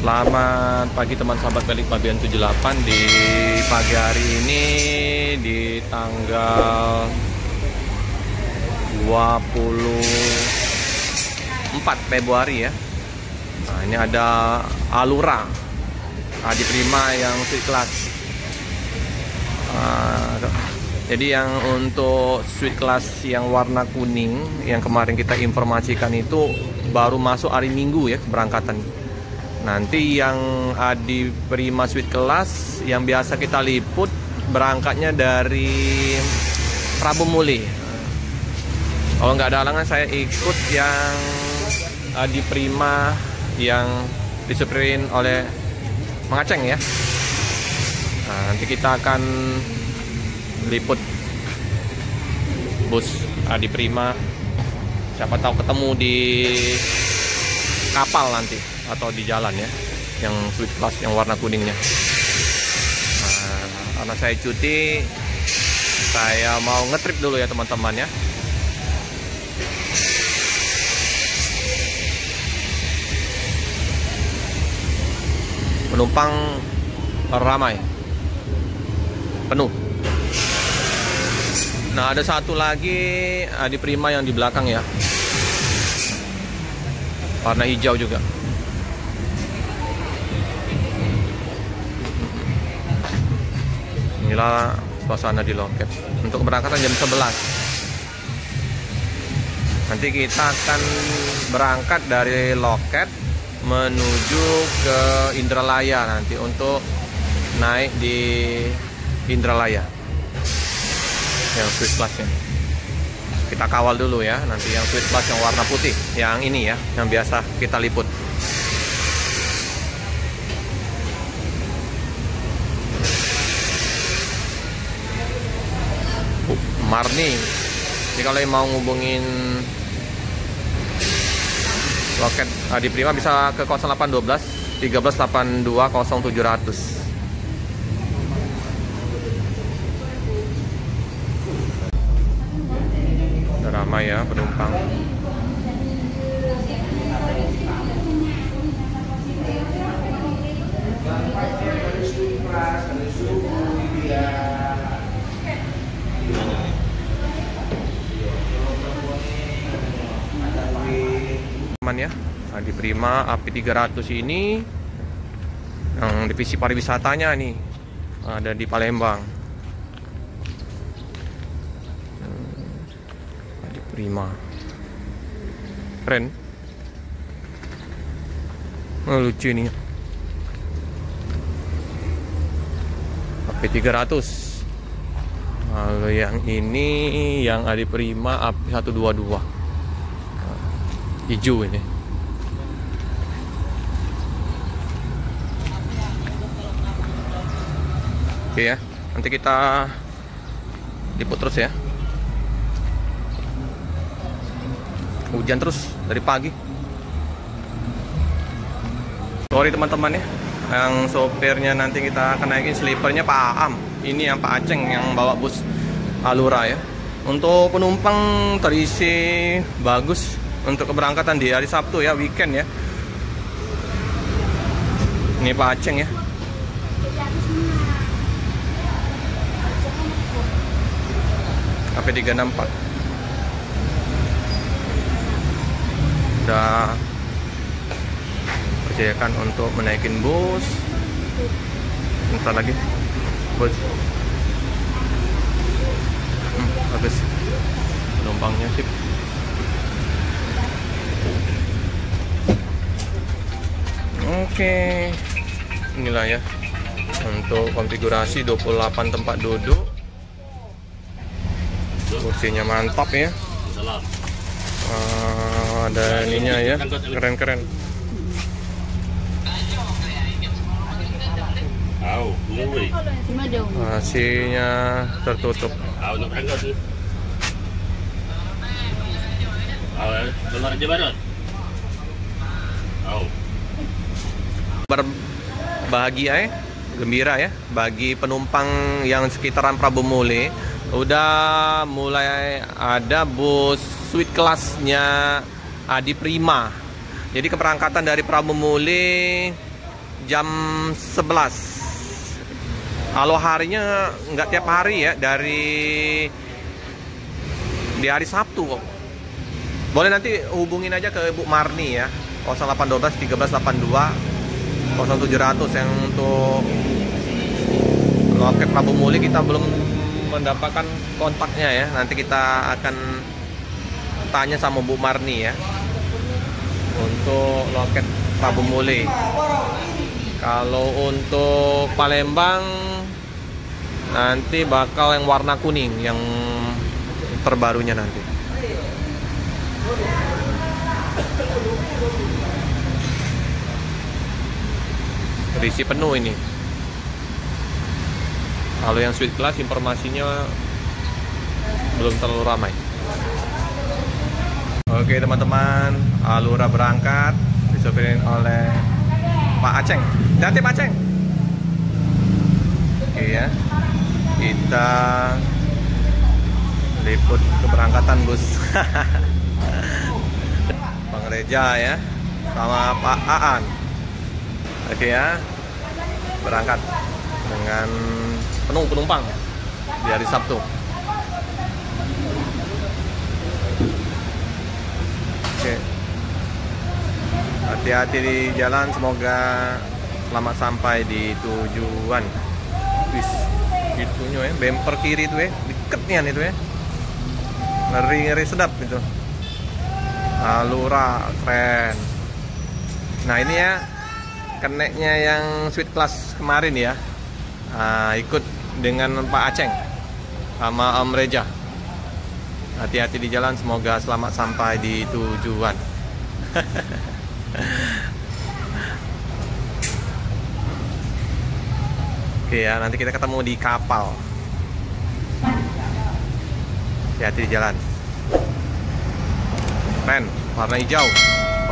Selamat pagi teman sahabat Balikpapan 78. Di pagi hari ini di tanggal 24 Februari ya. Nah, ini ada Alura Adi Prima yang suite class. Jadi yang untuk suite class yang warna kuning yang kemarin kita informasikan itu baru masuk hari Minggu ya keberangkatan. Nanti yang Adi Prima Suite Kelas yang biasa kita liput berangkatnya dari Prabu Muli. Kalau nggak ada halangan saya ikut yang Adi Prima yang disupirin oleh Mang Aceng ya. Nah, nanti kita akan liput bus Adi Prima. Siapa tahu ketemu di kapal nanti atau di jalan ya, yang suite class yang warna kuningnya. Nah, karena saya cuti, saya mau ngetrip dulu ya teman-teman ya. Penumpang ramai, penuh. Nah, ada satu lagi Adi Prima yang di belakang ya, warna hijau juga. Inilah suasana di loket untuk keberangkatan jam 11. Nanti kita akan berangkat dari loket menuju ke Indralaya nanti untuk naik di Indralaya yang suite classnya. Kita kawal dulu ya, nanti yang suite class yang warna putih, yang ini ya, yang biasa kita liput. Marni. Jadi kalau yang mau ngubungin loket Adi Prima bisa ke 0812 1382 0700. Udah ramai ya penumpang. Ya, Adi Prima AP 300 ini yang divisi pariwisatanya nih ada di Palembang. Adi Prima keren, lucu ini AP 300. Lalu yang ini yang Adi Prima AP 122 hijau ini. Oke ya, nanti kita liput terus ya. Hujan terus dari pagi. Sorry teman-teman ya, yang sopirnya nanti kita akan naikin sleepernya Pak Am. Ini yang Pak Aceng yang bawa bus Alura ya. Untuk penumpang terisi bagus untuk keberangkatan di hari Sabtu ya, weekend ya. Ini Pak Aceng ya. AP 364 udah percayakan untuk menaikin bus. Bentar lagi bus habis penumpangnya sip. Oke, inilah ya untuk konfigurasi 28 tempat duduk, kursinya mantap ya. Ada ininya ya, keren-keren. Asinya tertutup. Berbahagia ya, gembira ya bagi penumpang yang sekitaran Prabu Muli. Udah mulai ada bus suite kelasnya Adi Prima. Jadi keberangkatan dari Prabu Muli jam 11. Kalau harinya nggak tiap hari ya, di hari Sabtu kok. Boleh nanti hubungin aja ke Bu Marni ya, 0812 1382 0700. Yang untuk loket Prabu Muli kita belum mendapatkan kontaknya ya. Nanti kita akan tanya sama Bu Marni ya untuk loket Prabu Muli. Kalau untuk Palembang nanti bakal yang warna kuning, yang terbarunya nanti. Terisi penuh ini. Kalau yang Sweet Class informasinya belum terlalu ramai. Oke teman-teman, Alura berangkat disopirin oleh Pak Aceng. Hati Pak Aceng. Oke ya, kita liput keberangkatan bus. Bang Reja ya, sama Pak Aan. Oke ya, berangkat dengan penuh penumpang di hari Sabtu. Oke, hati-hati di jalan, semoga selamat sampai di tujuan. Wis, itunya ya, bemper kiri itu ya, deketnya itu ya, ngeri sedap itu. Alura keren. Nah ini ya, keneknya yang Sweet Class kemarin ya, ikut dengan Pak Aceng sama Om Reja. Hati-hati di jalan, semoga selamat sampai di tujuan. Oke ya, nanti kita ketemu di kapal. Hati-hati di jalan. Keren, warna hijau.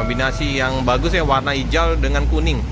Kombinasi yang bagus ya, warna hijau dengan kuning.